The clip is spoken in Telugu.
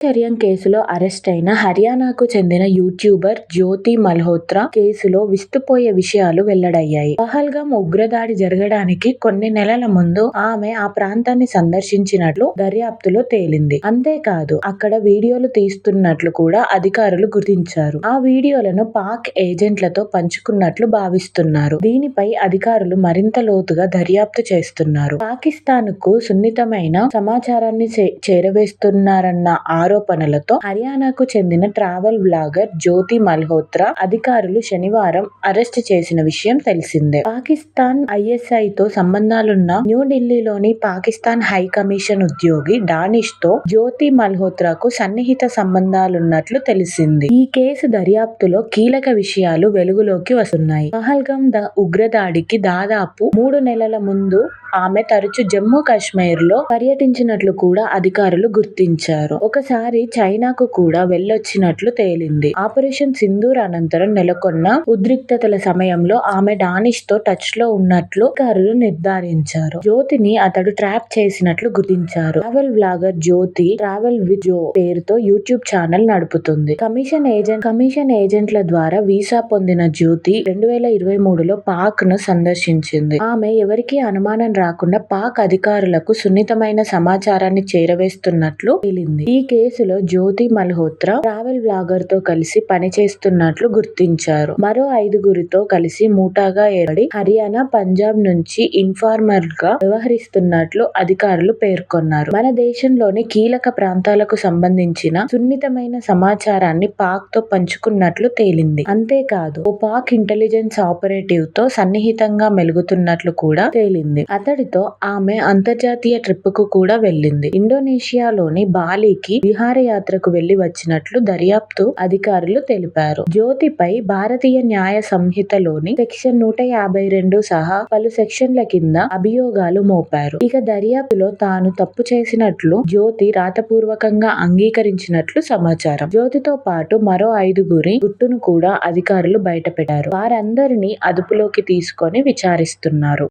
చర్యం కేసులో అరెస్టైన హర్యానాకు చెందిన యూట్యూబర్ జ్యోతి మల్హోత్రా కేసులో విస్తుపోయే విషయాలు వెల్లడయ్యాయి. పహల్గామ్ ఉగ్రదాడి జరగడానికి కొన్ని నెలల ముందు ఆమె ఆ ప్రాంతాన్ని సందర్శించినట్లు దర్యాప్తులో తేలింది. అంతేకాదు అక్కడ వీడియోలు తీస్తున్నట్లు కూడా అధికారులు గుర్తించారు. ఆ వీడియోలను పాక్ ఏజెంట్లతో పంచుకున్నట్లు భావిస్తున్నారు. దీనిపై అధికారులు మరింత లోతుగా దర్యాప్తు చేస్తున్నారు. పాకిస్తాన్కు సున్నితమైన సమాచారాన్ని చేరవేస్తున్నారన్న ఆరోపణలతో హర్యానాకు చెందిన ట్రావెల్ బ్లాగర్ జ్యోతి మల్హోత్రా అధికారులు శనివారం అరెస్టు చేసిన విషయం తెలిసిందే. పాకిస్తాన్ ఐఎస్ఐతో సంబంధాలున్న న్యూఢిల్లీలోని పాకిస్తాన్ హై కమిషన్ ఉద్యోగి డానిష్ తో జ్యోతి మల్హోత్రాకు సన్నిహిత సంబంధాలున్నట్లు తెలిసింది. ఈ కేసు దర్యాప్తులో కీలక విషయాలు వెలుగులోకి వస్తున్నాయి. పహల్గామ్ ఉగ్రదాడికి దాదాపు 3 నెలల ముందు ఆమె తరచూ జమ్మూ కాశ్మీర్ లో పర్యటించినట్లు కూడా అధికారులు గుర్తించారు. ఒకసారి చైనాకు కూడా వెళ్లొచ్చినట్లు తేలింది. ఆపరేషన్ సింధూర్ అనంతరం నెలకొన్న ఉద్రిక్తతల సమయంలో ఆమె డానిష్ తో టచ్ లో ఉన్నట్లు అధికారులు నిర్ధారించారు. జ్యోతిని అతడు ట్రాప్ చేసినట్లు గుర్తించారు. Travel blogger Jyoti travel with Jo పేరుతో యూట్యూబ్ ఛానల్ నడుపుతుంది. కమిషన్ ఏజెంట్ల ద్వారా వీసా పొందిన జ్యోతి 2023లో పాక్ ను సందర్శించింది. ఆమె ఎవరికీ అనుమానం రాకుండా పాక్ అధికారులకు సున్నితమైన సమాచారాన్ని చేరవేస్తున్నట్లు తేలింది. ఈ కేసులో జ్యోతి మల్హోత్రా ట్రావెల్ బ్లాగర్ తో కలిసి పనిచేస్తున్నట్లు గుర్తించారు. మరో 5గురితో కలిసి ముఠాగా ఏర్పడి హర్యానా, పంజాబ్ నుంచి ఇన్ఫార్మర్ గా వ్యవహరిస్తున్నట్లు అధికారులు పేర్కొన్నారు. మన దేశంలోని కీలక ప్రాంతాలకు సంబంధించిన సున్నితమైన సమాచారాన్ని పాక్ తో పంచుకున్నట్లు తేలింది. అంతేకాదు ఓ పాక్ ఇంటెలిజెన్స్ ఆపరేటివ్ తో సన్నిహితంగా మెలుగుతున్నట్లు కూడా తేలింది. అతడితో ఆమె అంతర్జాతీయ ట్రిప్ కు కూడా వెళ్లింది. ఇండోనేషియాలోని బాలికి విహారయాత్రకు వెళ్లి వచ్చినట్లు దర్యాప్తు అధికారులు తెలిపారు. జ్యోతిపై భారతీయ న్యాయ సంహితలోని సెక్షన్ 152 సహా పలు సెక్షన్ల కింద అభియోగాలు మోపారు. ఇక దర్యాప్తులో తాను తప్పు చేసినట్లు జ్యోతి రాతపూర్వకంగా అంగీకరించినట్లు సమాచారం. జ్యోతితో పాటు మరో 5గురి గుట్టును కూడా అధికారులు బయటపెట్టారు. వారందరినీ అదుపులోకి తీసుకొని విచారిస్తున్నారు.